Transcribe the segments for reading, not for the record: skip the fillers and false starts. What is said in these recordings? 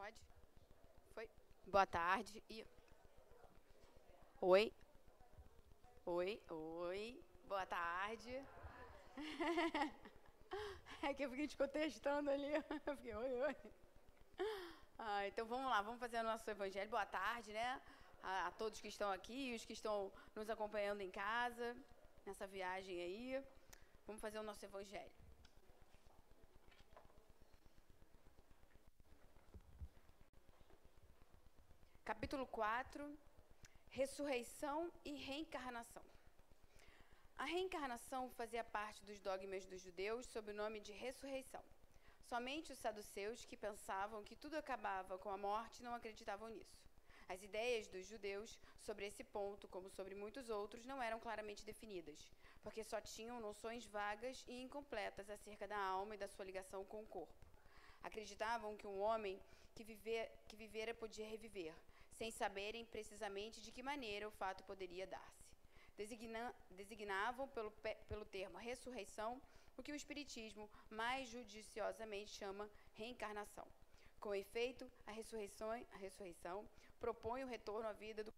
Pode? Foi? Boa tarde. Oi. Oi. Oi. Boa tarde. É que eu fiquei te contestando ali. Eu fiquei, oi. Então vamos lá, vamos fazer o nosso evangelho. Boa tarde, né? A todos que estão aqui e os que estão nos acompanhando em casa, nessa viagem aí. Vamos fazer o nosso evangelho. Capítulo 4, ressurreição e reencarnação. A reencarnação fazia parte dos dogmas dos judeus sob o nome de ressurreição. Somente os saduceus, que pensavam que tudo acabava com a morte, não acreditavam nisso. As ideias dos judeus sobre esse ponto, como sobre muitos outros, não eram claramente definidas, porque só tinham noções vagas e incompletas acerca da alma e da sua ligação com o corpo. Acreditavam que um homem que vivera podia reviver, sem saberem precisamente de que maneira o fato poderia dar-se. Designavam pelo termo ressurreição o que o Espiritismo mais judiciosamente chama reencarnação. Com efeito, a ressurreição propõe o retorno à vida do...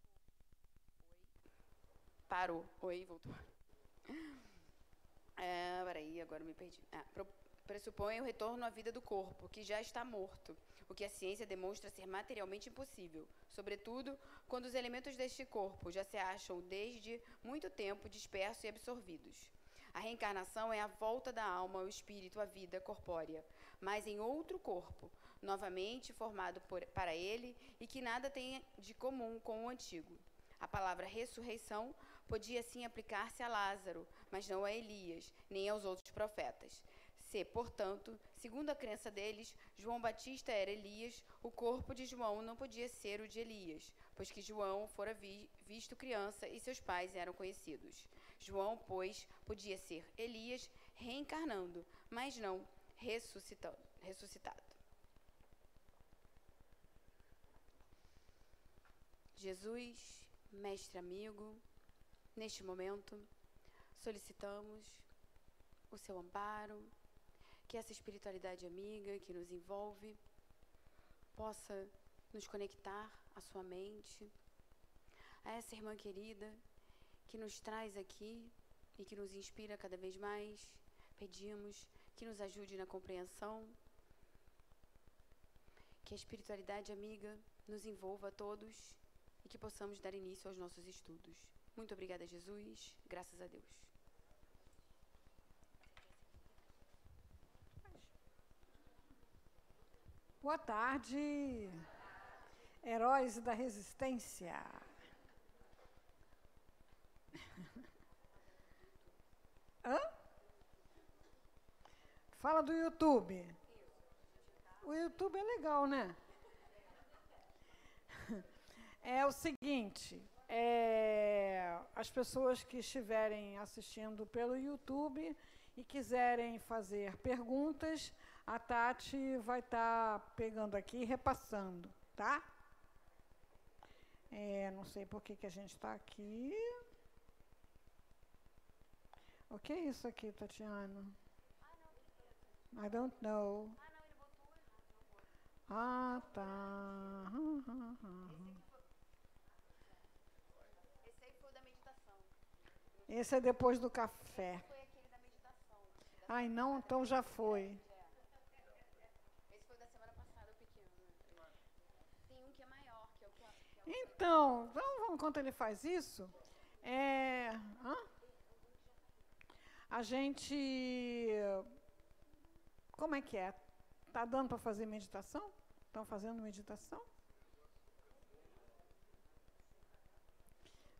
Parou. Oi, voltou. Peraí, agora me perdi. Pressupõe o retorno à vida do corpo, que já está morto, o que a ciência demonstra ser materialmente impossível, sobretudo quando os elementos deste corpo já se acham desde muito tempo dispersos e absorvidos. A reencarnação é a volta da alma ao espírito à vida corpórea, mas em outro corpo, novamente formado para ele e que nada tem de comum com o antigo. A palavra ressurreição podia sim aplicar-se a Lázaro, mas não a Elias, nem aos outros profetas. Se, portanto, segundo a crença deles, João Batista era Elias, o corpo de João não podia ser o de Elias, pois que João fora visto criança e seus pais eram conhecidos. João, pois, podia ser Elias reencarnando, mas não ressuscitado. Jesus, mestre amigo, neste momento, solicitamos o seu amparo, que essa espiritualidade amiga que nos envolve possa nos conectar à sua mente, a essa irmã querida que nos traz aqui e que nos inspira cada vez mais. Pedimos que nos ajude na compreensão, que a espiritualidade amiga nos envolva a todos e que possamos dar início aos nossos estudos. Muito obrigada, Jesus. Graças a Deus. Boa tarde, heróis da resistência. Hã? Fala do YouTube. O YouTube é legal, né? É o seguinte, as pessoas que estiverem assistindo pelo YouTube e quiserem fazer perguntas, a Tati vai estar pegando aqui e repassando, tá? Não sei por que a gente está aqui. O que é isso aqui, Tatiana? I don't know. Ah, tá. Esse aí foi o da meditação. Esse é depois do café. Foi aquele da meditação. Ai, não, então já foi. Esse foi da semana passada, o pequeno. Tem um que é maior, que é o que... Então, enquanto ele faz isso, a gente... Como é que é? Tá dando para fazer meditação? Estão fazendo meditação?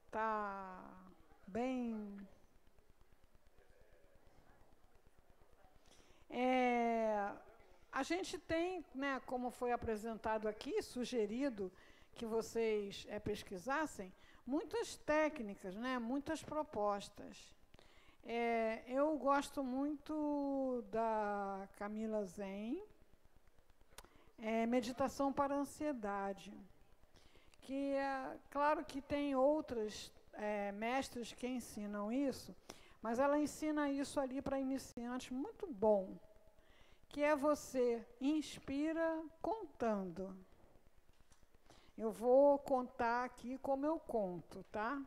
Tá bem... A gente tem, né, como foi apresentado aqui, sugerido que vocês pesquisassem, muitas técnicas, né, muitas propostas. Eu gosto muito da Camila Zen, meditação para ansiedade, que claro que tem outras mestres que ensinam isso, mas ela ensina isso ali para iniciantes muito bom, que é você inspira contando. Eu vou contar aqui como eu conto, tá?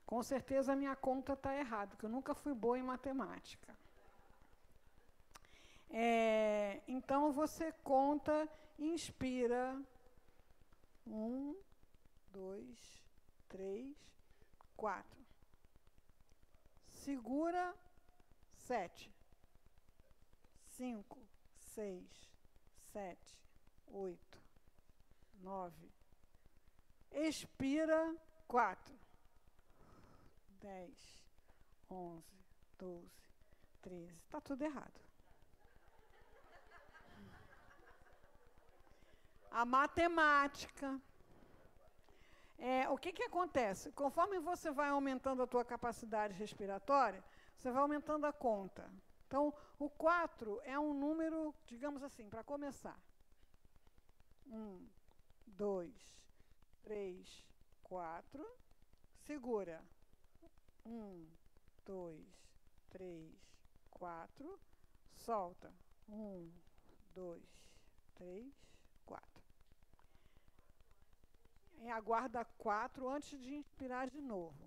Com certeza a minha conta está errada, porque eu nunca fui boa em matemática. Então, você conta, inspira. 1, 2, 3, 4. Segura, 7. 5, 6, 7, 8, 9. Expira, 4. 10, 11, 12, 13. Está tudo errado. A matemática. O que acontece? Conforme você vai aumentando a tua capacidade respiratória, você vai aumentando a conta. Então, o 4 é um número, digamos assim, para começar. 1, 2, 3, 4. Segura. 1, 2, 3, 4. Solta. 1, 2, 3, 4. Aguarda 4 antes de inspirar de novo.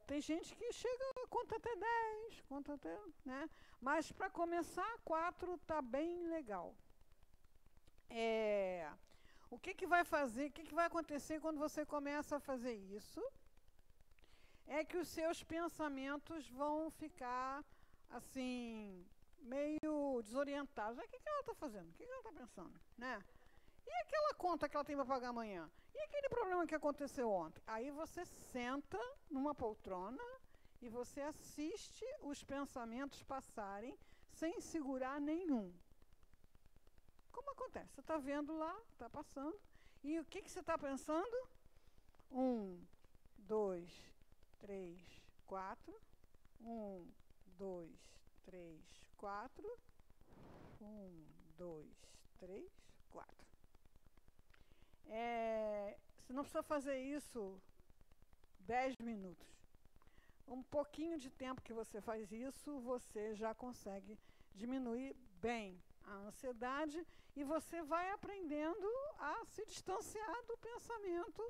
Tem gente que chega, conta até 10, conta até, né? Mas para começar, 4 está bem legal. O que vai fazer, o que vai acontecer quando você começa a fazer isso? É que os seus pensamentos vão ficar, assim, meio desorientados. O que ela está fazendo? O que ela está pensando? Né? E aquela conta que ela tem para pagar amanhã? E aquele problema que aconteceu ontem? Aí você senta numa poltrona e você assiste os pensamentos passarem sem segurar nenhum. Como acontece? Você está vendo lá, está passando. E o que você está pensando? 1, 2, 3, 4. 1, 2, 3, 4. 1, 2, 3, 4. Você não precisa fazer isso 10 minutos. Um pouquinho de tempo que você faz isso, você já consegue diminuir bem a ansiedade e você vai aprendendo a se distanciar do pensamento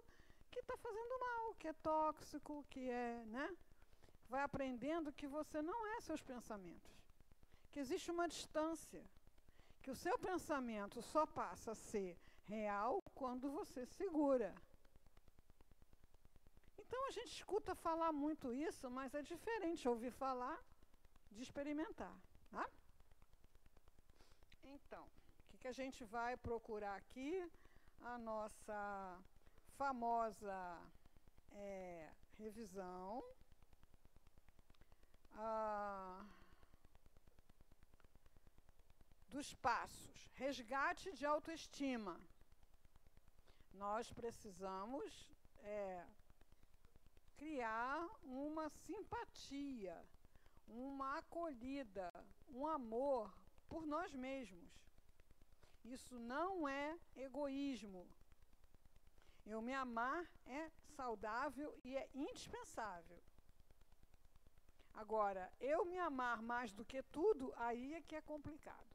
que está fazendo mal, que é tóxico, que é, né? Vai aprendendo que você não é seus pensamentos, que existe uma distância, que o seu pensamento só passa a ser real quando você segura. Então a gente escuta falar muito isso, mas é diferente ouvir falar de experimentar, tá? Então, o que a gente vai procurar aqui? A nossa famosa revisão. Dos passos. Resgate de autoestima. Nós precisamos criar uma simpatia, uma acolhida, um amor por nós mesmos. Isso não é egoísmo. Eu me amar é saudável e é indispensável. Agora, eu me amar mais do que tudo, aí é que é complicado.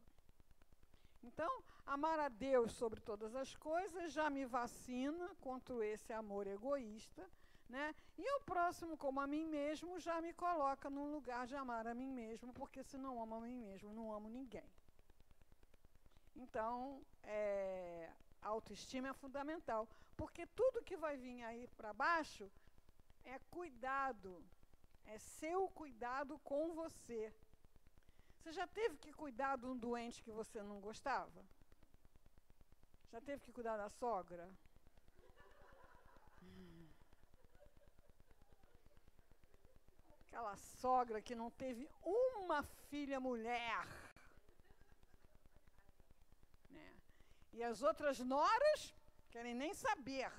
Então, amar a Deus sobre todas as coisas já me vacina contra esse amor egoísta, né? E o próximo, como a mim mesmo, já me coloca num lugar de amar a mim mesmo, porque se não amo a mim mesmo, não amo ninguém. Então, a autoestima é fundamental, porque tudo que vai vir aí para baixo é cuidado, é seu cuidado com você. Você já teve que cuidar de um doente que você não gostava? Já teve que cuidar da sogra? Aquela sogra que não teve uma filha mulher. Né? E as outras noras querem nem saber.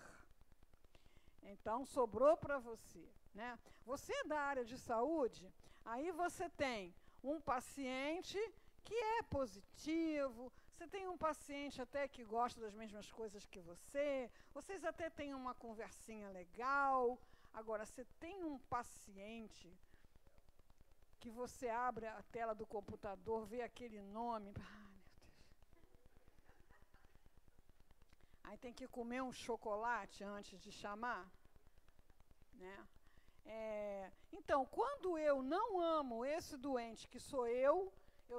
Então, sobrou para você. Né? Você é da área de saúde, aí você tem um paciente que é positivo, você tem um paciente até que gosta das mesmas coisas que você, vocês até têm uma conversinha legal. Agora, você tem um paciente que você abre a tela do computador, vê aquele nome, ai meu Deus. Aí tem que comer um chocolate antes de chamar, né? Então, quando eu não amo esse doente que sou eu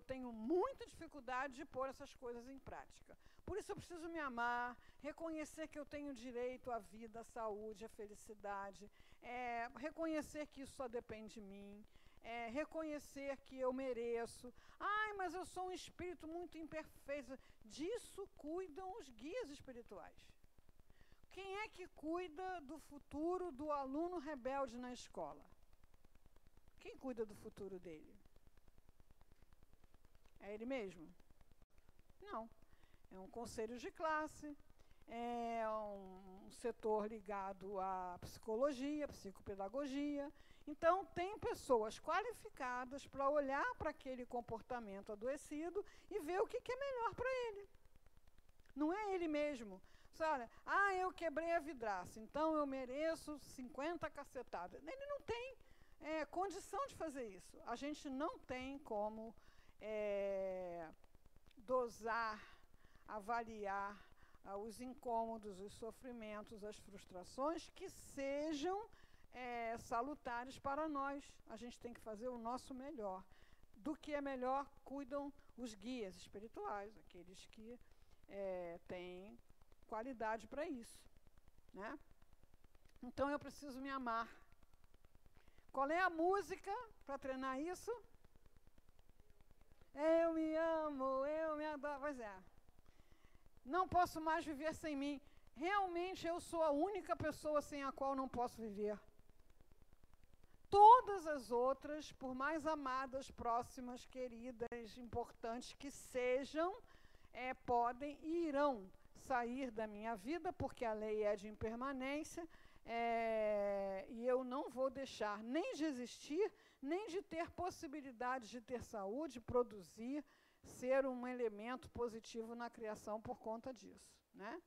tenho muita dificuldade de pôr essas coisas em prática. Por isso eu preciso me amar, reconhecer que eu tenho direito à vida, à saúde, à felicidade, reconhecer que isso só depende de mim, reconhecer que eu mereço. Ai, mas eu sou um espírito muito imperfeito. Disso cuidam os guias espirituais. Quem é que cuida do futuro do aluno rebelde na escola? Quem cuida do futuro dele? É ele mesmo? Não. É um conselho de classe, é um setor ligado à psicologia, psicopedagogia. Então, tem pessoas qualificadas para olhar para aquele comportamento adoecido e ver o que é melhor para ele. Não é ele mesmo. Você olha, eu quebrei a vidraça, então eu mereço 50 cacetadas. Ele não tem condição de fazer isso. A gente não tem como dosar, avaliar os incômodos, os sofrimentos, as frustrações que sejam salutares para nós. A gente tem que fazer o nosso melhor. Do que é melhor, cuidam os guias espirituais, aqueles que têm qualidade para isso, né? Então, eu preciso me amar. Qual é a música para treinar isso? Eu me amo, eu me adoro. Pois é. Não posso mais viver sem mim. Realmente eu sou a única pessoa sem a qual não posso viver. Todas as outras, por mais amadas, próximas, queridas, importantes que sejam, podem e irão sair da minha vida, porque a lei é de impermanência, e eu não vou deixar nem de existir, nem de ter possibilidades de ter saúde, produzir, ser um elemento positivo na criação por conta disso, né?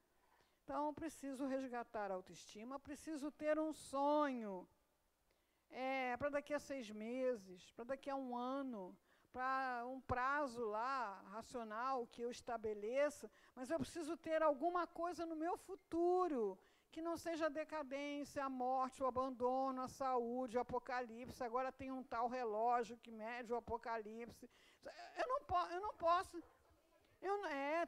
Então, preciso resgatar a autoestima, preciso ter um sonho, para daqui a 6 meses, para daqui a 1 ano, para um prazo lá, racional, que eu estabeleça, mas eu preciso ter alguma coisa no meu futuro, que não seja a decadência, a morte, o abandono, a saúde, o apocalipse. Agora tem um tal relógio que mede o apocalipse. Eu não posso.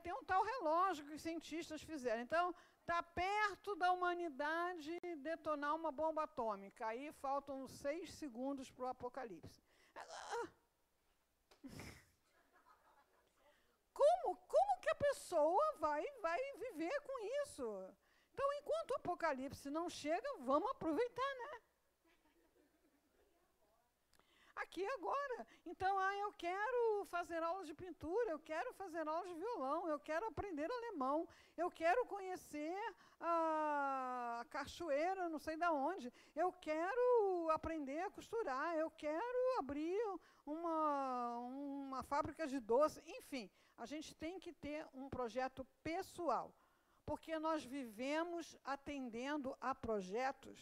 Tem um tal relógio que os cientistas fizeram. Então, está perto da humanidade detonar uma bomba atômica. Aí faltam 6 segundos para o apocalipse. Como que a pessoa vai viver com isso? Então, enquanto o apocalipse não chega, vamos aproveitar, né? Aqui agora. Então, eu quero fazer aulas de pintura, eu quero fazer aulas de violão, eu quero aprender alemão, eu quero conhecer a cachoeira, não sei de onde, eu quero aprender a costurar, eu quero abrir uma fábrica de doce, enfim. A gente tem que ter um projeto pessoal, porque nós vivemos atendendo a projetos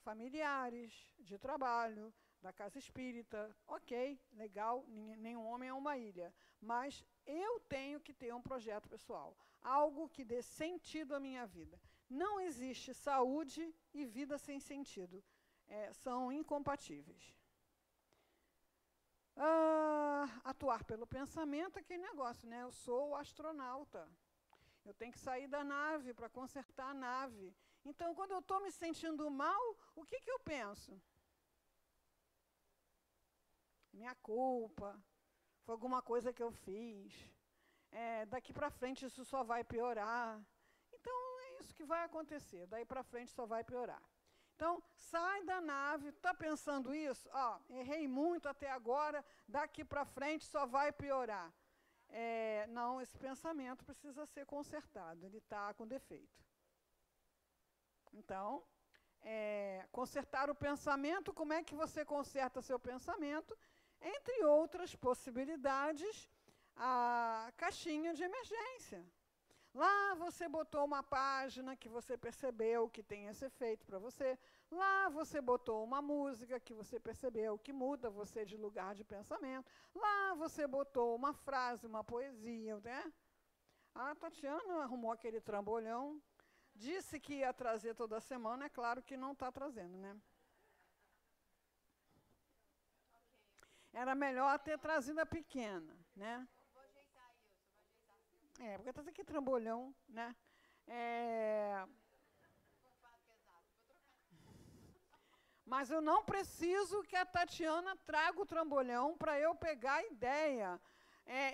familiares, de trabalho, da casa espírita. Ok, legal, nenhum homem é uma ilha, mas eu tenho que ter um projeto pessoal, algo que dê sentido à minha vida. Não existe saúde e vida sem sentido, são incompatíveis. Atuar pelo pensamento, aquele negócio, né? Eu sou o astronauta. Eu tenho que sair da nave para consertar a nave. Então, quando eu estou me sentindo mal, o que eu penso? Minha culpa, foi alguma coisa que eu fiz. Daqui para frente isso só vai piorar. Então, é isso que vai acontecer. Daí para frente só vai piorar. Então, sai da nave, está pensando isso? Errei muito até agora, daqui para frente só vai piorar. Não, esse pensamento precisa ser consertado, ele está com defeito. Então, consertar o pensamento, como é que você conserta seu pensamento? Entre outras possibilidades, a caixinha de emergência. Lá você botou uma página que você percebeu que tem esse efeito para você. Lá você botou uma música que você percebeu que muda você de lugar de pensamento. Lá você botou uma frase, uma poesia, né? A Tatiana arrumou aquele trambolhão, disse que ia trazer toda semana, é claro que não está trazendo, né? Era melhor ter trazido a pequena, né? Vou ajeitar isso, vou ajeitar. Porque traz aqui trambolhão, né? Mas eu não preciso que a Tatiana traga o trambolhão para eu pegar a ideia.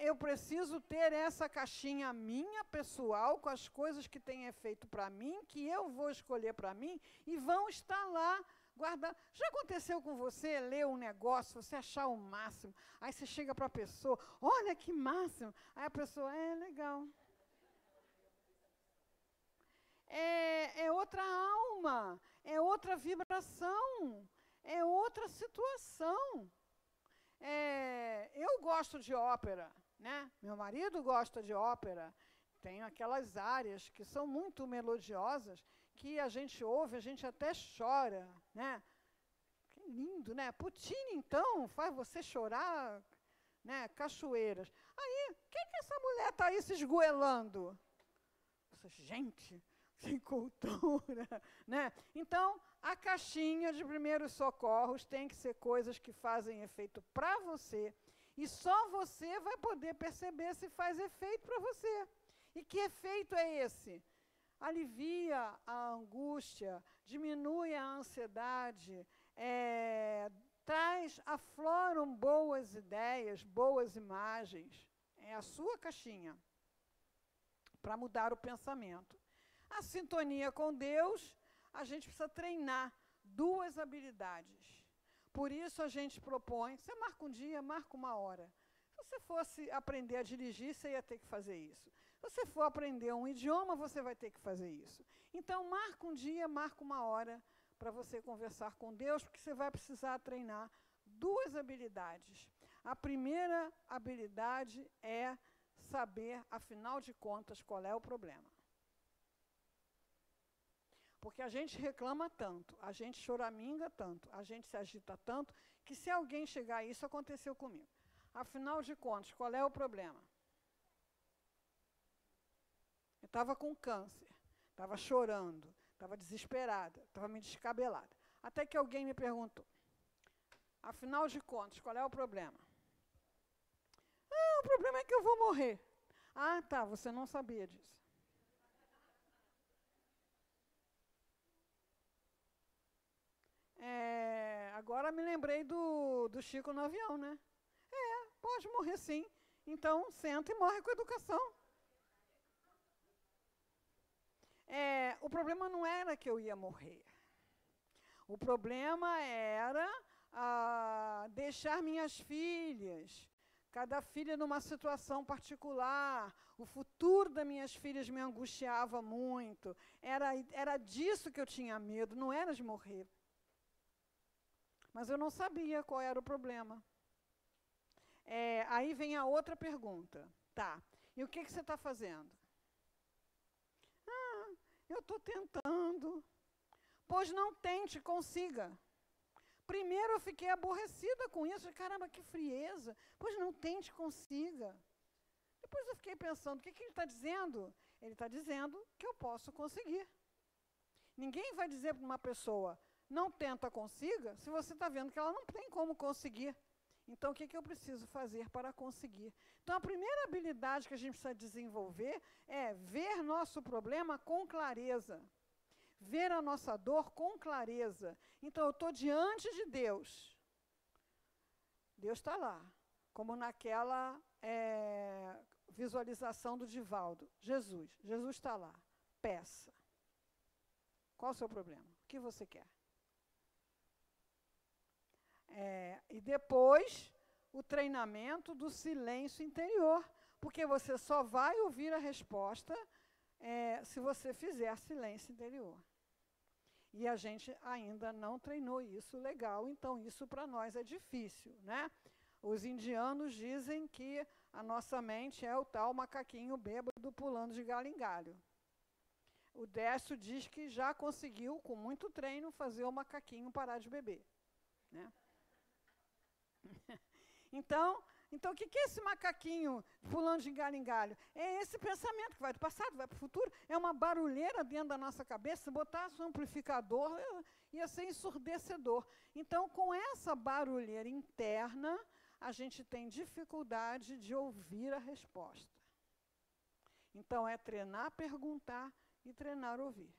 Eu preciso ter essa caixinha minha, pessoal, com as coisas que têm efeito para mim, que eu vou escolher para mim, e vão estar lá guardadas. Já aconteceu com você ler um negócio, você achar o máximo, aí você chega para a pessoa, olha que máximo, aí a pessoa, legal. É outra alma, é outra vibração, é outra situação. Eu gosto de ópera, né? Meu marido gosta de ópera. Tem aquelas áreas que são muito melodiosas, que a gente ouve, a gente até chora, né? Que lindo, né? Puccini, então, faz você chorar, né? Cachoeiras. Aí, que essa mulher está aí se esgoelando? Gente, sem cultura, né? Então, a caixinha de primeiros socorros tem que ser coisas que fazem efeito para você, e só você vai poder perceber se faz efeito para você. E que efeito é esse? Alivia a angústia, diminui a ansiedade, afloram boas ideias, boas imagens. É a sua caixinha para mudar o pensamento. A sintonia com Deus, a gente precisa treinar 2 habilidades. Por isso a gente propõe, você marca um dia, marca uma hora. Se você fosse aprender a dirigir, você ia ter que fazer isso. Se você for aprender um idioma, você vai ter que fazer isso. Então, marca um dia, marca uma hora para você conversar com Deus, porque você vai precisar treinar 2 habilidades. A primeira habilidade é saber, afinal de contas, qual é o problema. Porque a gente reclama tanto, a gente choraminga tanto, a gente se agita tanto, que se alguém chegar, isso aconteceu comigo. Afinal de contas, qual é o problema? Eu estava com câncer, estava chorando, estava desesperada, estava me descabelada. Até que alguém me perguntou, afinal de contas, qual é o problema? O problema é que eu vou morrer. Ah, tá, você não sabia disso. Agora me lembrei do Chico no avião, né? Pode morrer sim. Então, senta e morre com educação. O problema não era que eu ia morrer. O problema era deixar minhas filhas, cada filha numa situação particular. O futuro das minhas filhas me angustiava muito. Era disso que eu tinha medo, não era de morrer. Mas eu não sabia qual era o problema. Aí vem a outra pergunta. Tá, e o que você está fazendo? Eu estou tentando. Pois não tente, consiga. Primeiro eu fiquei aborrecida com isso. Caramba, que frieza. Pois não tente, consiga. Depois eu fiquei pensando, o que ele está dizendo? Ele está dizendo que eu posso conseguir. Ninguém vai dizer para uma pessoa, não tenta, consiga, se você está vendo que ela não tem como conseguir. Então, o que eu preciso fazer para conseguir? Então, a primeira habilidade que a gente precisa desenvolver é ver nosso problema com clareza. Ver a nossa dor com clareza. Então, eu estou diante de Deus. Deus está lá. Como naquela visualização do Divaldo. Jesus está lá. Peça. Qual o seu problema? O que você quer? E depois, o treinamento do silêncio interior, porque você só vai ouvir a resposta se você fizer silêncio interior. E a gente ainda não treinou isso legal, então isso para nós é difícil, né? Os indianos dizem que a nossa mente é o tal macaquinho bêbado pulando de galho em galho. O Décio diz que já conseguiu, com muito treino, fazer o macaquinho parar de beber, né? Então, Então, o que é esse macaquinho pulando de galho em galho? É esse pensamento que vai do passado, vai para o futuro. É uma barulheira dentro da nossa cabeça. Se botasse um amplificador, ia ser ensurdecedor. Então, com essa barulheira interna, a gente tem dificuldade de ouvir a resposta. Então, é treinar, perguntar e treinar, ouvir.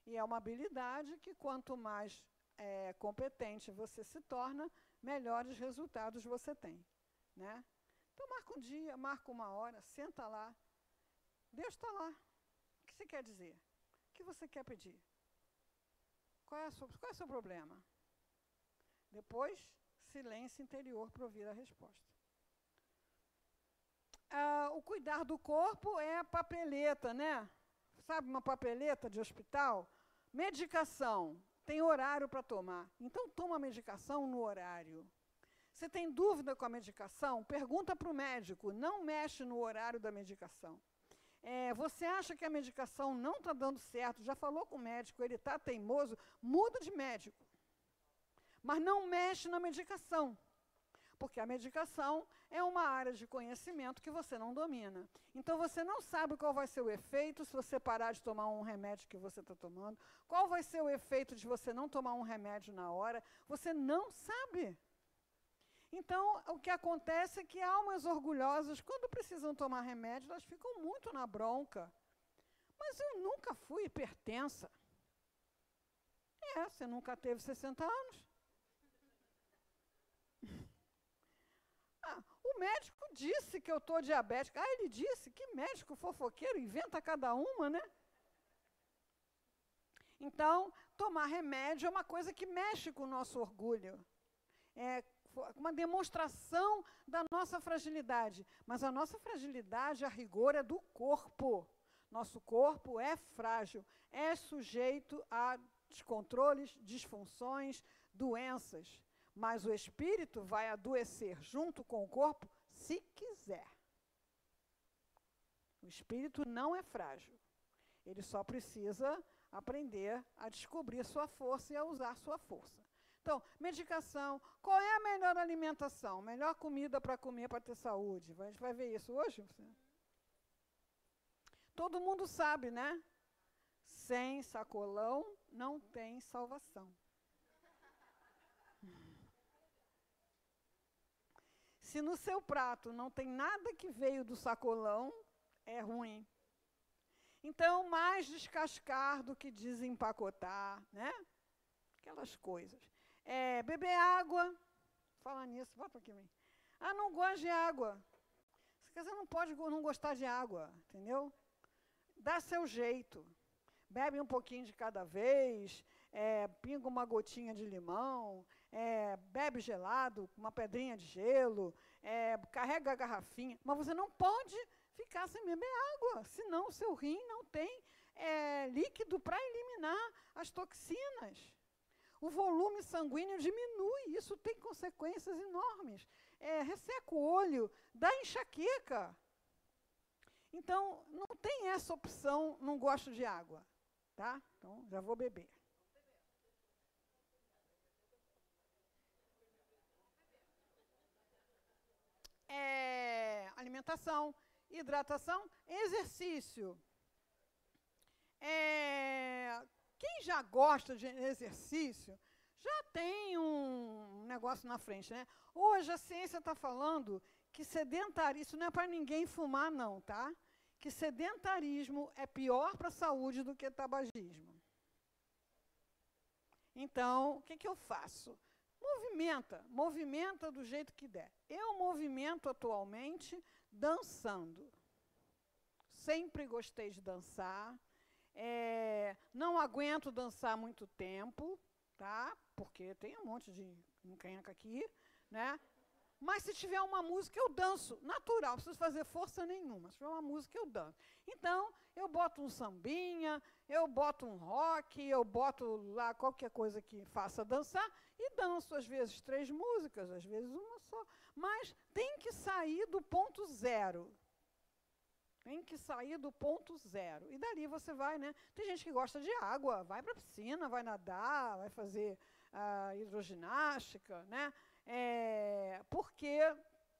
E é uma habilidade que, quanto mais competente você se torna, melhores resultados você tem. Né? Então, marca um dia, marca uma hora, senta lá. Deus está lá. O que você quer dizer? O que você quer pedir? Qual é o seu problema? Depois, silêncio interior para ouvir a resposta. O cuidar do corpo é a papeleta, né? Sabe uma papeleta de hospital? Medicação. Tem horário para tomar. Então, toma a medicação no horário. Você tem dúvida com a medicação? Pergunta para o médico. Não mexe no horário da medicação. Você acha que a medicação não está dando certo? Já falou com o médico, ele está teimoso? Muda de médico. Mas não mexe na medicação. Porque a medicação é uma área de conhecimento que você não domina. Então, você não sabe qual vai ser o efeito se você parar de tomar um remédio que você está tomando, qual vai ser o efeito de você não tomar um remédio na hora, você não sabe. Então, o que acontece é que almas orgulhosas, quando precisam tomar remédio, elas ficam muito na bronca. Mas eu nunca fui hipertensa. Você nunca teve 60 anos. O médico disse que eu estou diabética. Ele disse? Que médico fofoqueiro, inventa cada uma, né? Então, tomar remédio é uma coisa que mexe com o nosso orgulho. É uma demonstração da nossa fragilidade. Mas a nossa fragilidade, a rigor, é do corpo. Nosso corpo é frágil, é sujeito a descontroles, disfunções, doenças. Mas o espírito vai adoecer junto com o corpo se quiser. O espírito não é frágil. Ele só precisa aprender a descobrir sua força e a usar sua força. Então, medicação. Qual é a melhor alimentação? Melhor comida para comer para ter saúde? A gente vai ver isso hoje? Todo mundo sabe, né? Sem sacolão não tem salvação. Se no seu prato não tem nada que veio do sacolão, é ruim. Então, mais descascar do que desempacotar, né? Aquelas coisas. Beber água. Fala nisso, volta aqui. Não gosto de água. Você não pode não gostar de água, entendeu? Dá seu jeito. Bebe um pouquinho de cada vez, pinga uma gotinha de limão, bebe gelado, uma pedrinha de gelo, carrega a garrafinha, mas você não pode ficar sem beber água, senão o seu rim não tem líquido para eliminar as toxinas. O volume sanguíneo diminui, isso tem consequências enormes. Resseca o olho, dá enxaqueca. Então, não tem essa opção, não gosto de água. Tá? Então, já vou beber. Alimentação, hidratação, exercício. Quem já gosta de exercício, já tem um negócio na frente, né? Hoje a ciência está falando que sedentarismo, isso não é para ninguém fumar, não, tá? Que sedentarismo é pior para a saúde do que tabagismo. Então, o que eu faço? Movimenta do jeito que der. Eu movimento atualmente dançando. Sempre gostei de dançar. Não aguento dançar muito tempo, tá? Porque tem um monte de encrenca aqui, né? Mas se tiver uma música, eu danço, natural, não preciso fazer força nenhuma. Se tiver uma música, eu danço. Então, eu boto um sambinha, eu boto um rock, eu boto lá qualquer coisa que faça dançar e danço, às vezes 3 músicas, às vezes uma só. Mas tem que sair do ponto zero. Tem que sair do ponto zero. E dali você vai, né? Tem gente que gosta de água, vai para a piscina, vai nadar, vai fazer hidroginástica, né? porque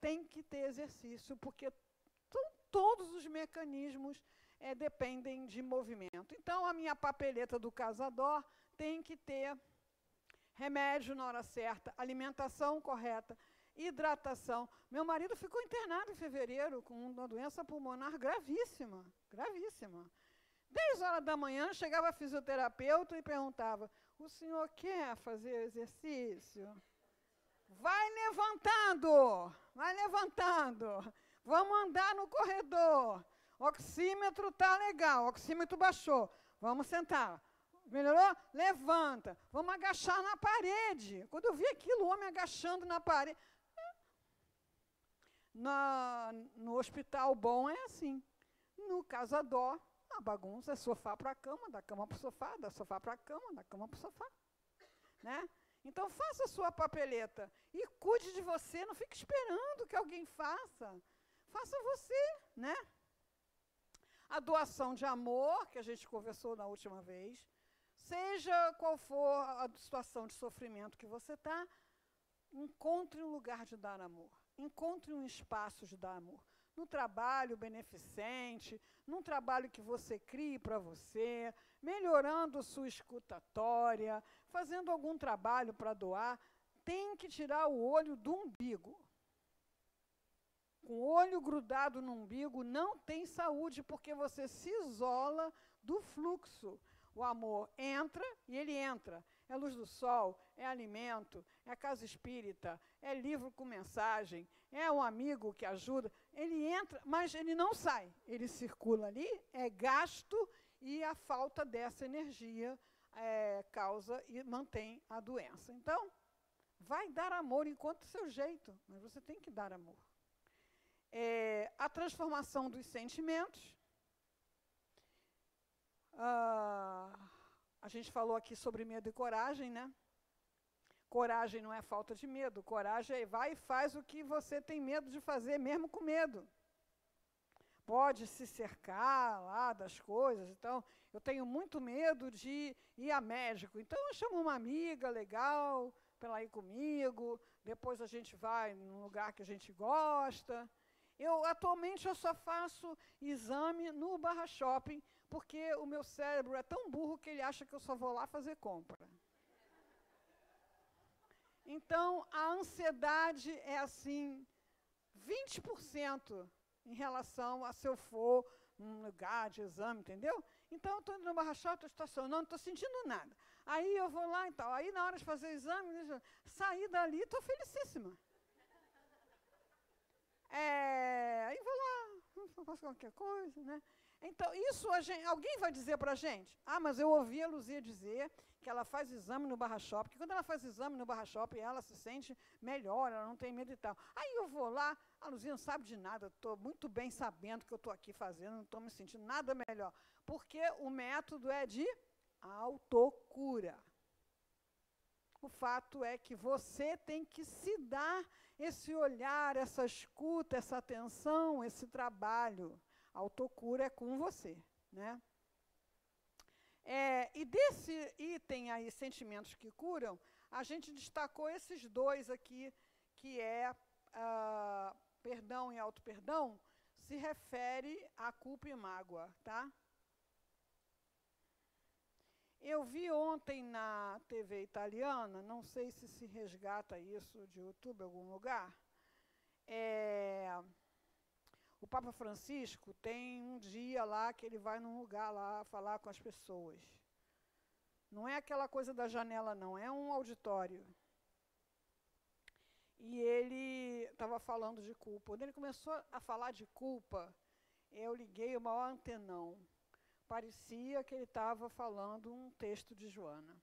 tem que ter exercício, porque todos os mecanismos dependem de movimento. Então, a minha papeleta do Casador tem que ter remédio na hora certa, alimentação correta, hidratação. Meu marido ficou internado em fevereiro com uma doença pulmonar gravíssima, gravíssima. 10 horas da manhã, chegava a fisioterapeuta e perguntava, o senhor quer fazer exercício? Vai levantando, vai levantando. Vamos andar no corredor. Oxímetro está legal, oxímetro baixou. Vamos sentar. Melhorou? Levanta. Vamos agachar na parede. Quando eu vi aquilo, o homem agachando na parede. No hospital bom é assim. No Casador, a bagunça é sofá para a cama, da cama para o sofá, da sofá para a cama, da cama para o sofá. Né? Então, faça a sua papeleta e cuide de você, não fique esperando que alguém faça. Faça você, né? A doação de amor, que a gente conversou na última vez, seja qual for a situação de sofrimento que você está, encontre um lugar de dar amor, encontre um espaço de dar amor. No trabalho beneficente, num trabalho que você crie para você, melhorando sua escutatória, fazendo algum trabalho para doar, tem que tirar o olho do umbigo. Com o olho grudado no umbigo não tem saúde, porque você se isola do fluxo. O amor entra e ele entra. É luz do sol, é alimento, é casa espírita, é livro com mensagem, é um amigo que ajuda. Ele entra, mas ele não sai. Ele circula ali, é gasto, e a falta dessa energia causa e mantém a doença. Então, vai dar amor enquanto seu jeito, mas você tem que dar amor. A transformação dos sentimentos. A gente falou aqui sobre medo e coragem, né? Coragem não é falta de medo, coragem é vai e faz o que você tem medo de fazer, mesmo com medo. Pode se cercar lá das coisas. Então, eu tenho muito medo de ir a médico, então eu chamo uma amiga legal para ela ir comigo, depois a gente vai num lugar que a gente gosta. Atualmente, eu só faço exame no Barra Shopping, porque o meu cérebro é tão burro que ele acha que eu só vou lá fazer compra. Então, a ansiedade é, assim, 20% em relação a se eu for num lugar de exame, entendeu? Então, eu estou indo no Barra Shopping, estou estacionando, não estou sentindo nada. Aí, eu vou lá e tal. Aí, na hora de fazer o exame, saí dali, estou felicíssima. Aí vou lá, faço qualquer coisa, né? Então, isso alguém vai dizer para a gente? Mas eu ouvi a Luzia dizer que ela faz exame no Barra Shopping, que quando ela faz exame no Barra Shopping, ela se sente melhor, ela não tem medo e tal. Aí eu vou lá, a Luzia não sabe de nada, estou muito bem sabendo que eu estou aqui fazendo, não estou me sentindo nada melhor, porque o método é de autocura. O fato é que você tem que se dar esse olhar, essa escuta, essa atenção, esse trabalho. A autocura é com você, né? E desse item aí, sentimentos que curam, a gente destacou esses dois aqui, que é perdão e auto-perdão, se refere a culpa e mágoa, tá? Eu vi ontem na TV italiana, não sei se resgata isso de YouTube em algum lugar, o Papa Francisco tem um dia lá que ele vai num lugar lá falar com as pessoas. Não é aquela coisa da janela, não, é um auditório. E ele estava falando de culpa. Quando ele começou a falar de culpa, eu liguei o maior antenão. Parecia que ele estava falando um texto de Joana.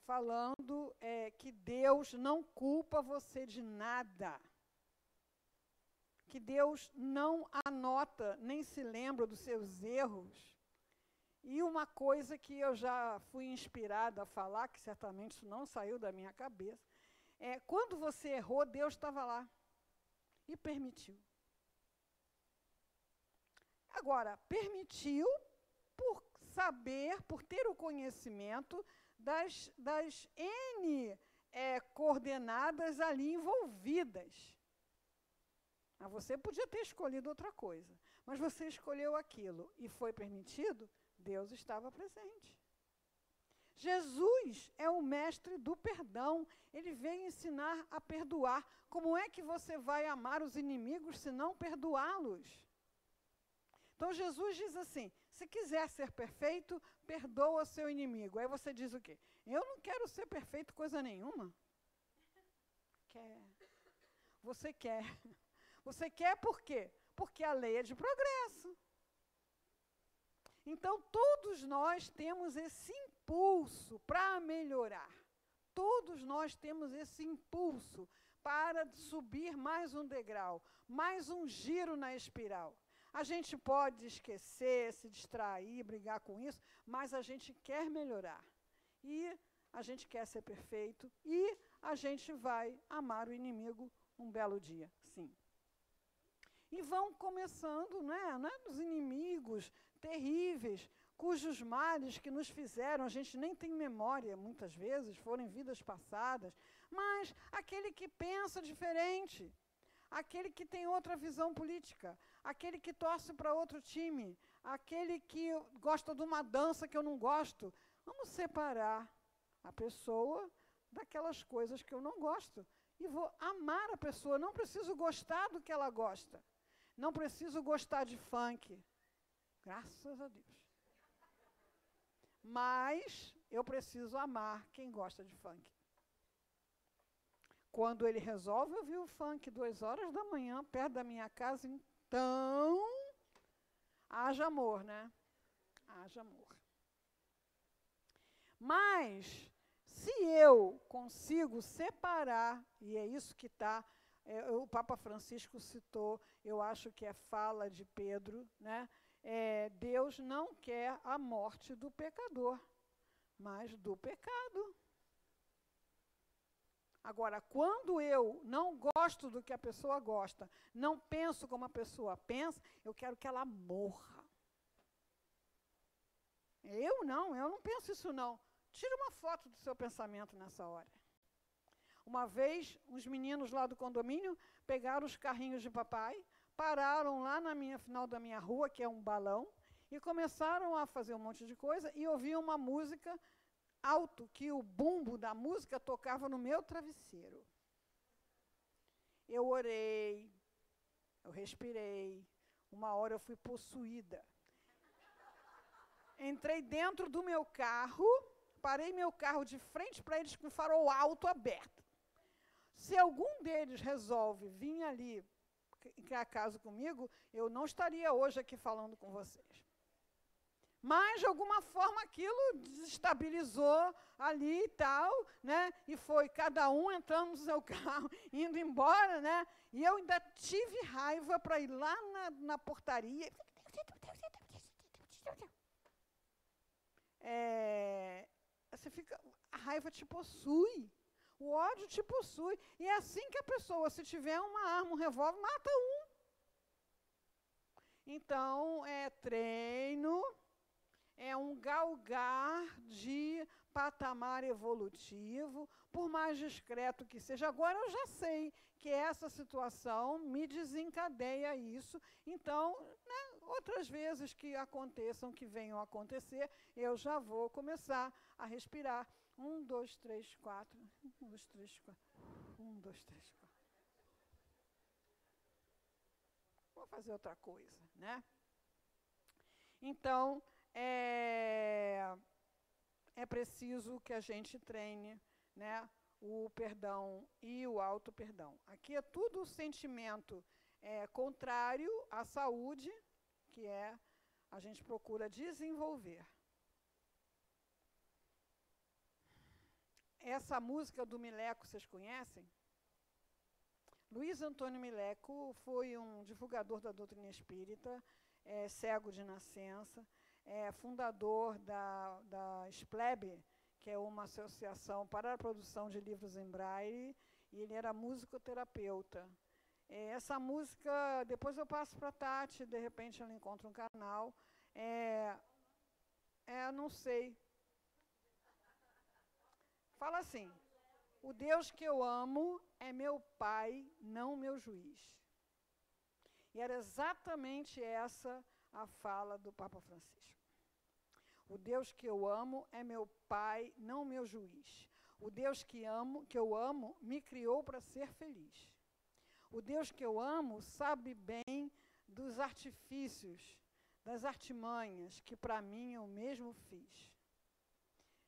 Falando que Deus não culpa você de nada. Que Deus não anota, nem se lembra dos seus erros. E uma coisa que eu já fui inspirada a falar, que certamente isso não saiu da minha cabeça, quando você errou, Deus estava lá e permitiu. Agora, permitiu por saber, por ter o conhecimento das N coordenadas ali envolvidas. Mas você podia ter escolhido outra coisa. Mas você escolheu aquilo e foi permitido, Deus estava presente. Jesus é o mestre do perdão. Ele veio ensinar a perdoar. Como é que você vai amar os inimigos se não perdoá-los? Então, Jesus diz assim, se quiser ser perfeito, perdoa seu inimigo. Aí você diz o quê? Eu não quero ser perfeito coisa nenhuma. Quer. Você quer. Você quer por quê? Porque a lei é de progresso. Então, todos nós temos esse impulso para melhorar. Todos nós temos esse impulso para subir mais um degrau, mais um giro na espiral. A gente pode esquecer, se distrair, brigar com isso, mas a gente quer melhorar. E a gente quer ser perfeito e a gente vai amar o inimigo um belo dia, sim. E vão começando, os inimigos terríveis, cujos males que nos fizeram, a gente nem tem memória, muitas vezes, foram em vidas passadas, mas aquele que pensa diferente, aquele que tem outra visão política, aquele que torce para outro time, aquele que gosta de uma dança que eu não gosto, vamos separar a pessoa daquelas coisas que eu não gosto e vou amar a pessoa, não preciso gostar do que ela gosta, não preciso gostar de funk, graças a Deus. Mas eu preciso amar quem gosta de funk. Quando ele resolve ouvir o funk 2 horas da manhã, perto da minha casa, então, haja amor, né? Haja amor. Mas, se eu consigo separar, e é isso que está, o Papa Francisco citou, eu acho que é fala de Pedro, né? Deus não quer a morte do pecador, mas do pecado. Agora, quando eu não gosto do que a pessoa gosta, não penso como a pessoa pensa, eu quero que ela morra. Eu não penso isso não. Tira uma foto do seu pensamento nessa hora. Uma vez, uns meninos lá do condomínio pegaram os carrinhos de papai, pararam lá final da minha rua, que é um balão, e começaram a fazer um monte de coisa e ouviam uma música alto, que o bumbo da música tocava no meu travesseiro. Eu orei, eu respirei, uma hora eu fui possuída. Entrei dentro do meu carro, parei meu carro de frente para eles com o farol alto aberto. Se algum deles resolve vir ali, criar caso comigo, eu não estaria hoje aqui falando com vocês. Mas, de alguma forma, aquilo desestabilizou ali e tal, né? E foi cada um entrando no seu carro, indo embora, né? E eu ainda tive raiva para ir lá na portaria. Você fica, a raiva te possui, o ódio te possui. E é assim que a pessoa, se tiver uma arma, um revólver, mata um. Então, é treino, é um galgar de patamar evolutivo, por mais discreto que seja. Agora eu já sei que essa situação me desencadeia isso. Então, outras vezes que aconteçam, que venham a acontecer, eu já vou começar a respirar. 1, 2, 3, 4. 1, 2, 3, 4. 1, 2, 3, 4. Vou fazer outra coisa, né? Então, é preciso que a gente treine, né, o perdão e o auto-perdão. Aqui é tudo sentimento contrário à saúde, que a gente procura desenvolver. Essa música do Mileco, vocês conhecem? Luiz Antônio Mileco foi um divulgador da doutrina espírita, cego de nascença, fundador da SPLEB, que é uma associação para a produção de livros em braille, e ele era musicoterapeuta. Essa música, depois eu passo para a Tati, de repente ela encontra um canal. Não sei. Fala assim, O Deus que eu amo é meu Pai, não meu juiz. E era exatamente essa a fala do Papa Francisco. O Deus que eu amo é meu Pai, não meu juiz. O Deus que eu amo me criou para ser feliz. O Deus que eu amo sabe bem dos artifícios, das artimanhas que para mim eu mesmo fiz.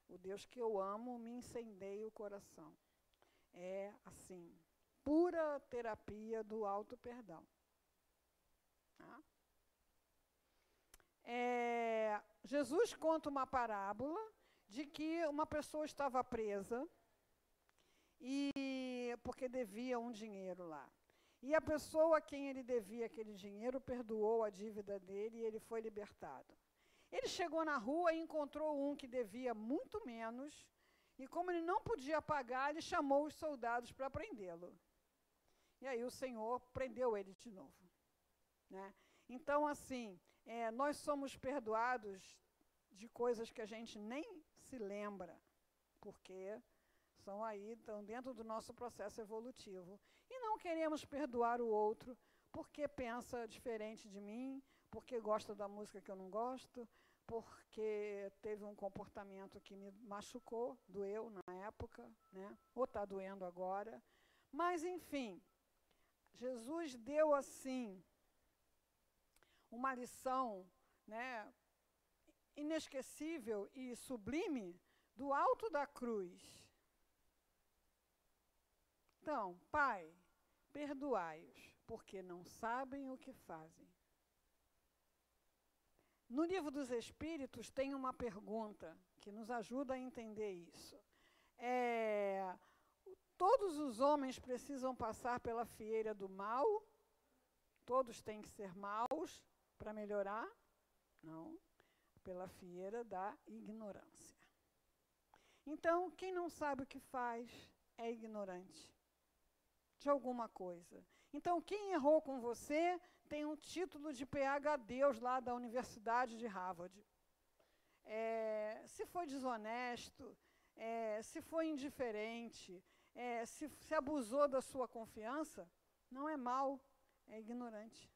O Deus que eu amo me incendeia o coração. É assim, pura terapia do auto-perdão. Tá? Jesus conta uma parábola de que uma pessoa estava presa porque devia um dinheiro lá. E a pessoa a quem ele devia aquele dinheiro perdoou a dívida dele e ele foi libertado. Ele chegou na rua e encontrou um que devia muito menos, e como ele não podia pagar, ele chamou os soldados para prendê-lo. E aí o Senhor prendeu ele de novo. Né? Então, assim, nós somos perdoados de coisas que a gente nem se lembra, porque estão dentro do nosso processo evolutivo. E não queremos perdoar o outro porque pensa diferente de mim, porque gosta da música que eu não gosto, porque teve um comportamento que me machucou, doeu na época, né? Ou está doendo agora. Mas, enfim, Jesus deu, assim, uma lição, né, inesquecível e sublime do alto da cruz. Então, Pai, perdoai-os, porque não sabem o que fazem. No Livro dos Espíritos tem uma pergunta que nos ajuda a entender isso. Todos os homens precisam passar pela fieira do mal? Todos têm que ser maus para melhorar? Não, pela fieira da ignorância. Então, quem não sabe o que faz é ignorante de alguma coisa. Então, quem errou com você tem um título de PhD lá da Universidade de Harvard. Se foi desonesto, se foi indiferente, se abusou da sua confiança, não é mau, é ignorante.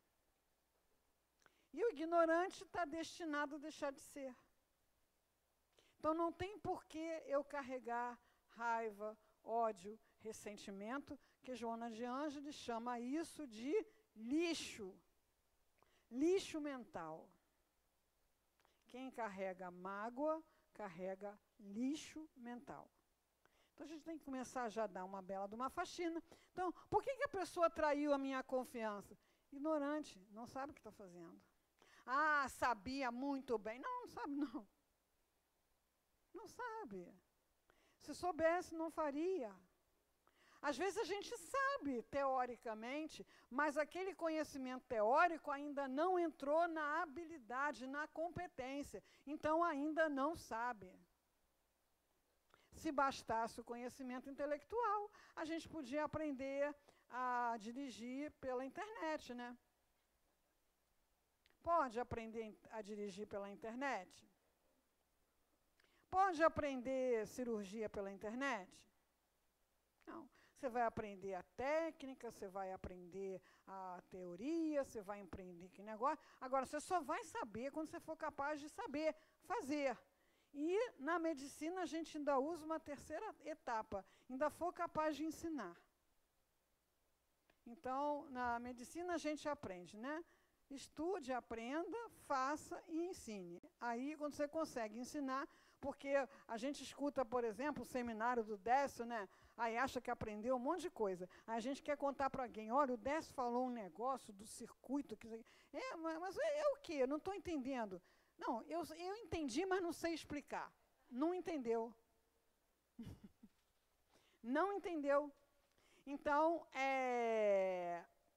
E o ignorante está destinado a deixar de ser. Então, não tem por que eu carregar raiva, ódio, ressentimento, que Joana de Ângeles chama isso de lixo. Lixo mental. Quem carrega mágoa, carrega lixo mental. Então, a gente tem que começar já a dar uma bela de uma faxina. Então, por que a pessoa traiu a minha confiança? Ignorante, não sabe o que está fazendo. Ah, sabia muito bem. Não sabe, não. Não sabe. Se soubesse, não faria. Às vezes a gente sabe, teoricamente, mas aquele conhecimento teórico ainda não entrou na habilidade, na competência. Então, ainda não sabe. Se bastasse o conhecimento intelectual, a gente podia aprender a dirigir pela internet, né? Pode aprender a dirigir pela internet? Pode aprender cirurgia pela internet? Não. Você vai aprender a técnica, você vai aprender a teoria, você vai aprender que negócio. Agora, você só vai saber quando você for capaz de saber fazer. E na medicina a gente ainda usa uma terceira etapa, ainda for capaz de ensinar. Então, na medicina a gente aprende, né? Estude, aprenda, faça e ensine. Aí, quando você consegue ensinar, porque a gente escuta, por exemplo, o seminário do Décio, né? Aí acha que aprendeu um monte de coisa. Aí a gente quer contar para alguém, olha, o Décio falou um negócio do circuito. Mas é o quê? Eu não estou entendendo. Não, eu entendi, mas não sei explicar. Não entendeu. Não entendeu. Então,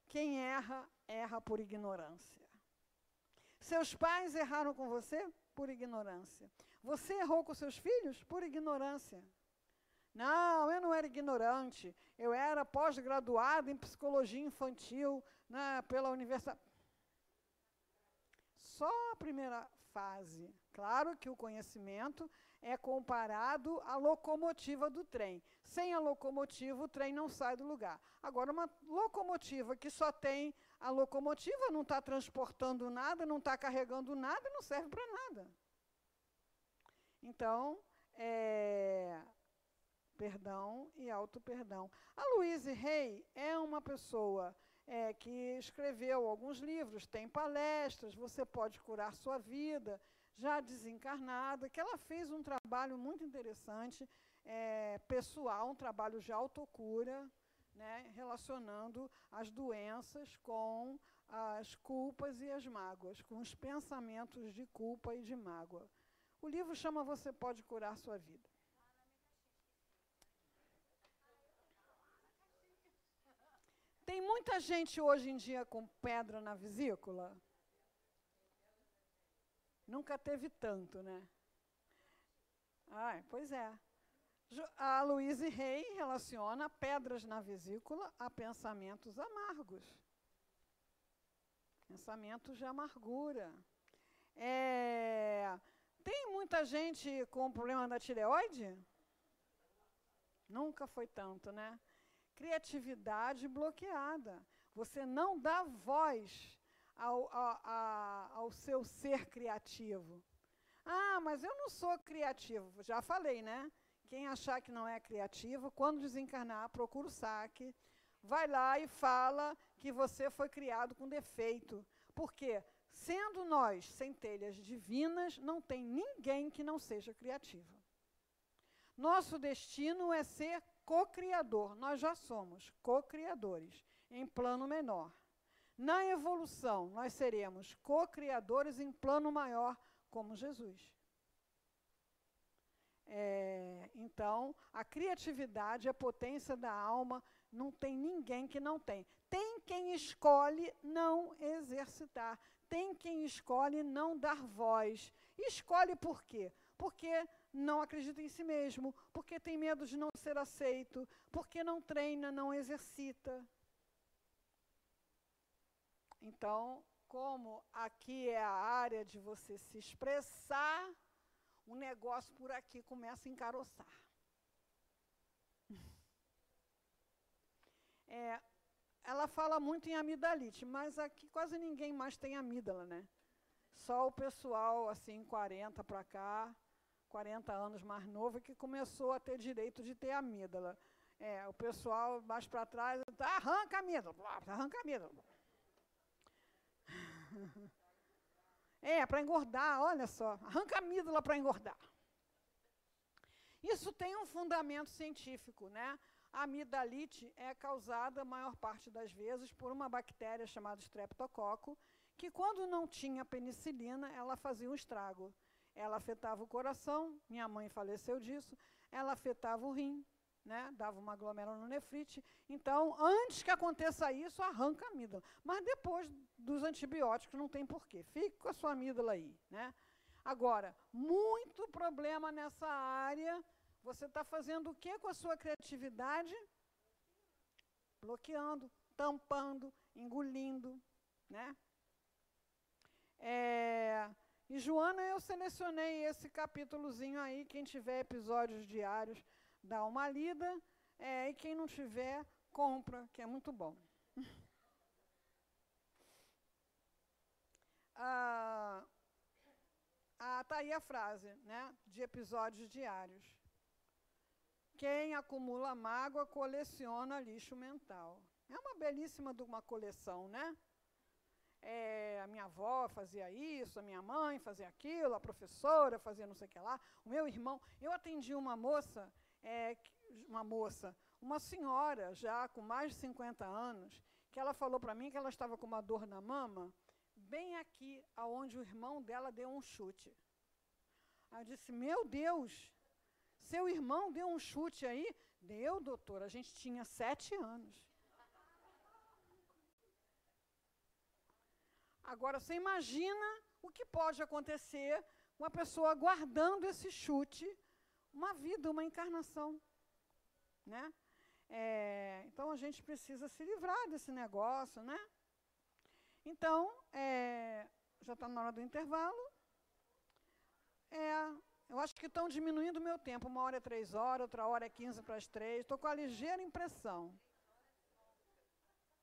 quem erra, erra por ignorância. Seus pais erraram com você? Por ignorância. Você errou com seus filhos? Por ignorância. Não, eu não era ignorante. Eu era pós-graduado em psicologia infantil, né, pela universidade. Só a primeira fase, Claro que o conhecimento é comparado à locomotiva do trem. Sem a locomotiva, o trem não sai do lugar. Agora, uma locomotiva que só tem a locomotiva, não está transportando nada, não está carregando nada, não serve para nada. Então, perdão e auto-perdão. A Louise Hay é uma pessoa que escreveu alguns livros, tem palestras, Você Pode Curar Sua Vida, já desencarnada, que ela fez um trabalho muito interessante, pessoal, um trabalho de autocura, né, relacionando as doenças com as culpas e as mágoas, com os pensamentos de culpa e de mágoa. O livro chama Você Pode Curar Sua Vida. Tem muita gente hoje em dia com pedra na vesícula? Nunca teve tanto, né? Pois é. A Louise Hay relaciona pedras na vesícula a pensamentos amargos. Pensamentos de amargura. Tem muita gente com problema da tireoide? Nunca foi tanto, né? Criatividade bloqueada. Você não dá voz ao seu ser criativo. Mas eu não sou criativo. Já falei, né? Quem achar que não é criativo, quando desencarnar, procura o saque, vai lá e fala que você foi criado com defeito. Por quê? Sendo nós centelhas divinas, não tem ninguém que não seja criativo. Nosso destino é ser co-criador. Nós já somos co-criadores, em plano menor. Na evolução, nós seremos co-criadores em plano maior, como Jesus. Então, a criatividade, a potência da alma, não tem ninguém que não tem. Tem quem escolhe não exercitar, tem quem escolhe não dar voz. Escolhe por quê? Porque não acredita em si mesmo, porque tem medo de não ser aceito, porque não treina, não exercita. Então, como aqui é a área de você se expressar, o negócio por aqui começa a encaroçar. Ela fala muito em amidalite, mas aqui quase ninguém mais tem amígdala, né? Só o pessoal, assim, 40 para cá, 40 anos mais novo, que começou a ter direito de ter amígdala. O pessoal mais para trás, arranca a amígdala, arranca a amígdala. Para engordar, olha só, arranca a amígdala para engordar. Isso tem um fundamento científico, né? A amidalite é causada, a maior parte das vezes, por uma bactéria chamada Streptococcus, que quando não tinha penicilina, ela fazia um estrago. Ela afetava o coração, minha mãe faleceu disso, ela afetava o rim, né? Dava uma glomerulonefrite. Então, antes que aconteça isso, arranca a amígdala. Mas depois dos antibióticos não tem porquê. Fique com a sua amígdala aí, né? Agora, muito problema nessa área. Você está fazendo o que com a sua criatividade? Bloqueando, tampando, engolindo, né? E, Joana, eu selecionei esse capítulozinho aí. Quem tiver episódios diários, dá uma lida. E quem não tiver, compra, que é muito bom. Tá aí a frase, né, de episódios diários. Quem acumula mágoa coleciona lixo mental. É uma belíssima de uma coleção, né? A minha avó fazia isso, a minha mãe fazia aquilo, a professora fazia não sei o que lá, o meu irmão. Eu atendi uma senhora já com mais de 50 anos, que ela falou para mim que ela estava com uma dor na mama, bem aqui, aonde o irmão dela deu um chute. Aí eu disse, meu Deus, seu irmão deu um chute aí? Deu, doutora, a gente tinha 7 anos. Agora, você imagina o que pode acontecer com uma pessoa guardando esse chute, uma vida, uma encarnação, né? Então, a gente precisa se livrar desse negócio, né? Então, já está na hora do intervalo. Eu acho que estão diminuindo o meu tempo. 1 hora é 3 horas, outra hora é 15 para as 3. Estou com a ligeira impressão.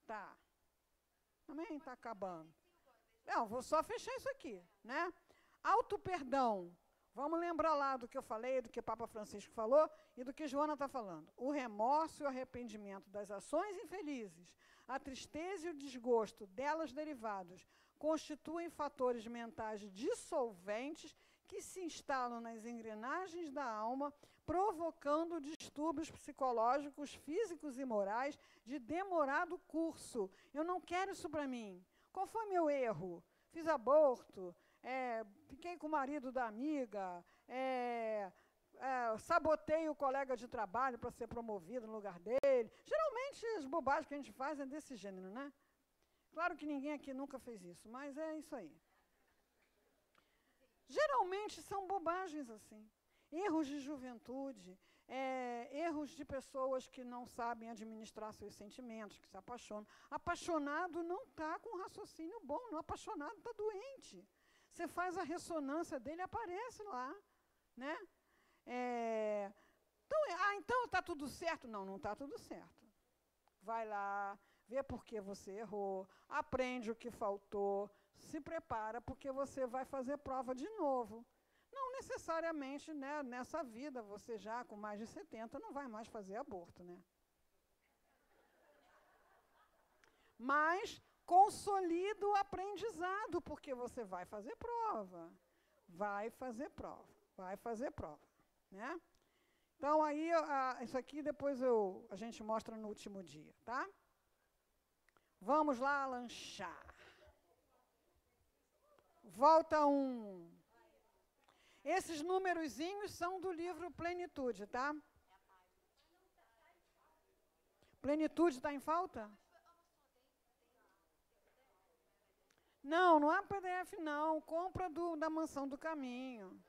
Tá. Também está acabando. Não, vou só fechar isso aqui, né? Auto-perdão. Vamos lembrar lá do que eu falei, do que o Papa Francisco falou e do que Joana está falando. O remorso e o arrependimento das ações infelizes, a tristeza e o desgosto delas derivados, constituem fatores mentais dissolventes que se instalam nas engrenagens da alma, provocando distúrbios psicológicos, físicos e morais de demorado curso. Eu não quero isso para mim. Qual foi meu erro? Fiz aborto, fiquei com o marido da amiga, sabotei o colega de trabalho para ser promovido no lugar dele. Geralmente as bobagens que a gente faz é desse gênero, né? Claro que ninguém aqui nunca fez isso, mas é isso aí. Geralmente são bobagens assim. Erros de juventude, erros de pessoas que não sabem administrar seus sentimentos, que se apaixonam. Apaixonado não está com raciocínio bom, não. Apaixonado está doente. Você faz a ressonância dele, aparece lá, né? Então está tudo certo? Não, não está tudo certo. Vai lá, vê por que você errou, aprende o que faltou, se prepara porque você vai fazer prova de novo. Não necessariamente, né, nessa vida, você já com mais de 70 não vai mais fazer aborto, né? Mas consolida o aprendizado, porque você vai fazer prova. Vai fazer prova, vai fazer prova, né? Então, aí, isso aqui depois a gente mostra no último dia, tá? Vamos lá lanchar. Volta 1. Esses númerozinhos são do livro Plenitude, tá? Plenitude está em falta? Não, não é PDF não. Compra da Mansão do Caminho.